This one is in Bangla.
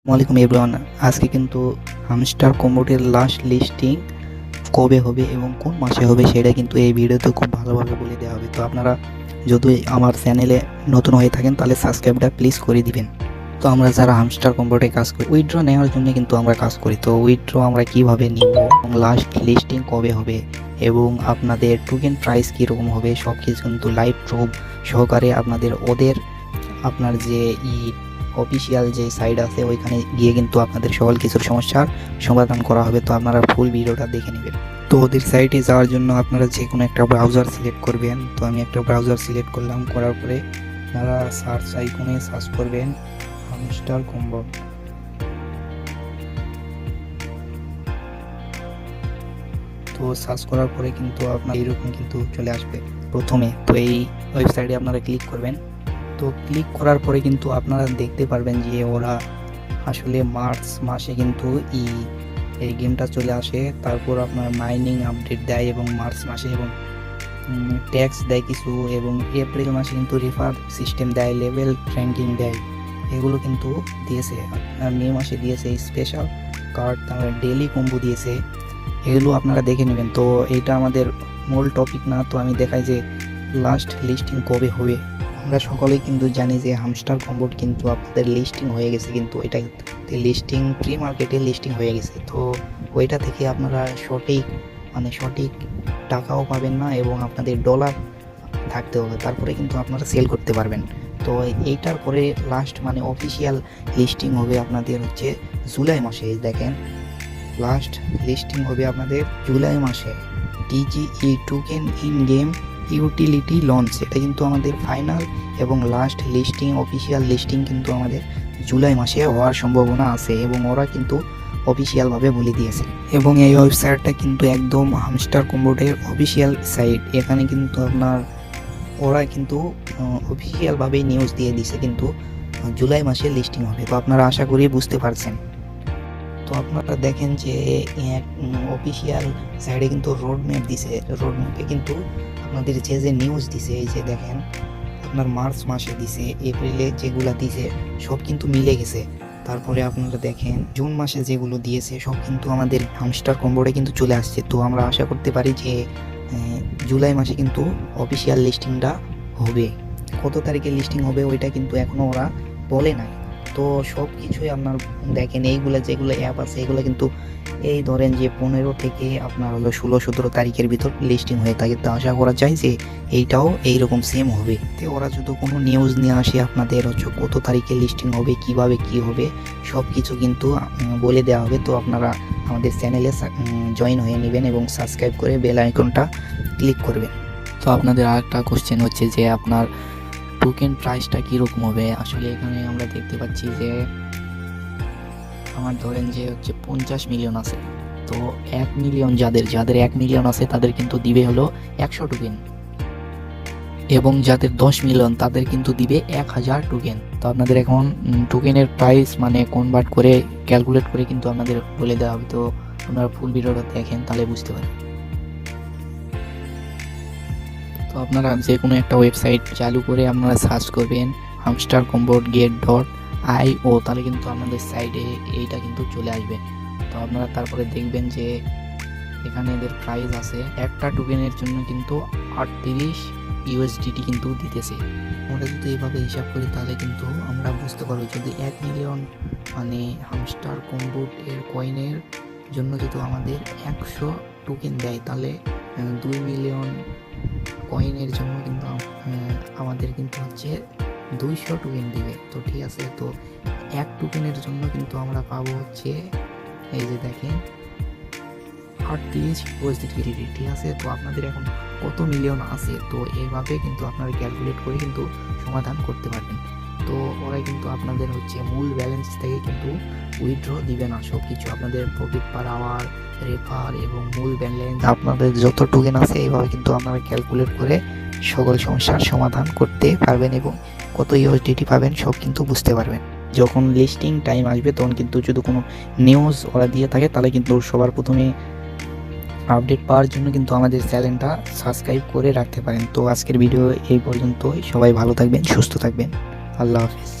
ওয়ালাইকুম এভরিওয়ান। আজকে কিন্তু হামস্টার কম্বোটের লাস্ট লিস্টিং কবে হবে এবং কোন মাসে হবে সেটা কিন্তু এই ভিডিওতে খুব ভালোভাবে বলে দেওয়া হবে। তো আপনারা যদি আমার চ্যানেলে নতুন হয়ে থাকেন তাহলে সাবস্ক্রাইবটা প্লিজ করে দিবেন। তো আমরা যারা হামস্টার কম্বোটে কাজ করি উইথড্র নেওয়ার জন্য কিন্তু আমরা কাজ করি। তো উইথড্র আমরা কিভাবে নিব এবং লাস্ট লিস্টিং কবে হবে এবং আপনাদের টোকেন প্রাইস কীরকম হবে সব কিছু কিন্তু লাইভ প্রুফ সহকারে ওদের আপনার যে অফিসিয়াল যে সাইট আছে ওইখানে গিয়ে কিন্তু আপনাদের সকল কিছুর সমস্যার সমাধান করা হবে। তো আপনারা ফুল ভিডিওটা দেখে নেবেন। তো ওদের সাইটে যাওয়ার জন্য আপনারা যে কোনো একটা ব্রাউজার সিলেক্ট করবেন। তো আমি একটা ব্রাউজার সিলেক্ট করলাম, করার পরে আপনারা সার্চ আইকনে সার্চ করবেন হামস্টার কম্বো। তো সার্চ করার পরে কিন্তু আপনার এরকম কিন্তু চলে আসবে প্রথমে। তো এই ওয়েবসাইটে আপনারা ক্লিক করবেন। তো ক্লিক করার পরে কিন্তু আপনারা দেখতে পারবেন যে ওরা আসলে মার্চ মাসে কিন্তু এই গেমটা চলে আসে। তারপর আপনার মাইনিং আপডেট দেয় এবং মার্চ মাসে এবং ট্যাক্স দেয় কিছু, এবং এপ্রিল মাসে কিন্তু রেফার সিস্টেম দেয়, লেভেল র্যাঙ্কিং দেয়, এগুলো কিন্তু দিয়েছে। আপনার মে মাসে দিয়েছে স্পেশাল কার্ড, তারপরে ডেলি কম্বো দিয়েছে, এগুলো আপনারা দেখে নেবেন। তো এইটা আমাদের মূল টপিক না। তো আমি দেখাই যে লাস্ট লিস্টিং কবে হবে। আমরা সকলেই কিন্তু জানি যে হামস্টার কম্বোট কিন্তু আপনাদের লিস্টিং হয়ে গেছে, কিন্তু এটা লিস্টিং প্রি মার্কেটে লিস্টিং হয়ে গেছে। তো ওইটা থেকে আপনারা সঠিক টাকাও পাবেন না এবং আপনাদের ডলার থাকতে হবে, তারপরে কিন্তু আপনারা সেল করতে পারবেন। তো এইটার পরে লাস্ট অফিসিয়াল লিস্টিং হবে আপনাদের হচ্ছে জুলাই মাসে। দেখেন লাস্ট লিস্টিং হবে আপনাদের জুলাই মাসে। টিজিই token in game utility launch, এটা কিন্তু আমাদের ফাইনাল এবং লাস্ট লিস্টিং, অফিসিয়াল লিস্টিং কিন্তু আমাদের জুলাই মাসে হওয়ার সম্ভাবনা আছে এবং ওরা কিন্তু অফিসিয়ালভাবে বলে দিয়েছে। এবং এই ওয়েবসাইটটা কিন্তু একদম হামস্টার কম্বোটের অফিসিয়াল সাইট। এখানে কিন্তু ওরা কিন্তু অফিসিয়ালভাবেই নিউজ দিয়ে দিছে কিন্তু জুলাই মাসে লিস্টিং হবে। তো আপনারা আশা করি বুঝতে পারছেন। তো আপনারা দেখেন যে অফিসিয়াল সাইডে কিন্তু রোড ম্যাপ দিছে। রোড ম্যাপে কিন্তু আপনাদের যে নিউজ দিছে, এই যে দেখেন আপনার মার্চ মাসে দিছে, এপ্রিলে যেগুলো দিছে সব কিন্তু মিলে গেছে। তারপরে আপনারা দেখেন জুন মাসে যেগুলো দিয়েছে সব কিন্তু আমাদের হামস্টার কম্বোর্ডে কিন্তু চলে আসছে। তো আমরা আশা করতে পারি যে জুলাই মাসে কিন্তু অফিসিয়াল লিস্টিংটা হবে। কত তারিখে লিস্টিং হবে ওইটা কিন্তু এখনও ওরা বলে নাই। তো সব কিছুই আপনার দেখেন এইগুলো যেগুলো অ্যাপ আছে এগুলো কিন্তু এই ধরেন যে 15 থেকে আপনার হলো 16-17 তারিখের ভিতর লিস্টিং হয়ে থাকে। তো আশা করা যায় যে এইটাও এইরকম সেম হবে। তো ওরা যদি কোনো নিউজ নিয়ে আসে আপনাদের হচ্ছে কত তারিখে লিস্টিং হবে, কিভাবে কি হবে সব কিছু কিন্তু বলে দেওয়া হবে। তো আপনারা আমাদের চ্যানেলে জয়েন হয়ে নেবেন এবং সাবস্ক্রাইব করে বেল আইকনটা ক্লিক করবেন। তো আপনাদের আরেকটা কোশ্চেন হচ্ছে যে আপনার টোকেন প্রাইসটা কীরকম হবে। আসলে এখানে আমরা দেখতে পাচ্ছি যে আমার ধরেন যে হচ্ছে 50 মিলিয়ন আছে। তো 1 মিলিয়ন যাদের 1 মিলিয়ন আছে তাদের কিন্তু দিবে হলো 100 টোকেন, এবং যাদের 10 মিলিয়ন তাদের কিন্তু দিবে 1000 টোকেন। তো আপনাদের এখন টোকেনের প্রাইস কনভার্ট করে ক্যালকুলেট করে কিন্তু আপনাদের বলে দেওয়া হবে। তো আপনারা ফুল ভিডিওটা দেখেন তাহলে বুঝতে পারেন। তো আপনারা যে কোনো একটা ওয়েবসাইট চালু করে আপনারা সার্চ করবেন হামস্টার কম্বোট get.io, তাহলে কিন্তু আপনাদের সাইডে এইটা কিন্তু চলে আসবে। তো আপনারা তারপরে দেখবেন যে এখানে এদের প্রাইস আছে, একটা টোকেনের জন্য কিন্তু 38 USDT কিন্তু দিতেছে। আমরা যদি এইভাবে হিসাব করি তাহলে কিন্তু আমরা বুঝতে পারবো যদি 1 মিলিয়ন হামস্টার কম্বোট এর কয়েনের জন্য যদি আমাদের 100 টোকেন দেয় তাহলে 2 মিলিয়ন কয়েনের জন্য কিন্তু আমাদের কিন্তু হচ্ছে 200 টোকেন দিবে। তো ঠিক আছে, তো এক টোকেনের জন্য কিন্তু আমরা পাবো হচ্ছে এই যে দেখেন 38 USDT। ঠিক আছে, তো আপনাদের এখন কত মিলিয়ন আছে তো এইভাবে কিন্তু আপনারা ক্যালকুলেট করে কিন্তু সমাধান করতে পারবেন। তো ওরা কিন্তু আপনাদের হচ্ছে মূল ব্যালেন্স থেকে কিন্তু উইথড্র দিবে না, সব কিছু আপনাদের প্রফিট পার আওয়ার, রেফার এবং মূল ব্যালেন্স আপনাদের যত টোকেন আছে এইভাবে কিন্তু আপনারা ক্যালকুলেট করে সকল সমস্যার সমাধান করতে পারবেন এবং কত USDT পাবেন সব কিন্তু বুঝতে পারবেন। যখন লিস্টিং টাইম আসবে তখন কিন্তু যদি কোনো নিউজ ওরা দিয়ে থাকে তাহলে কিন্তু সবার প্রথমে আপডেট পাওয়ার জন্য কিন্তু আমাদের চ্যানেলটা সাবস্ক্রাইব করে রাখতে পারেন। তো আজকের ভিডিও এই পর্যন্তই। সবাই ভালো থাকবেন, সুস্থ থাকবেন। আল্লাহ হাফিজ।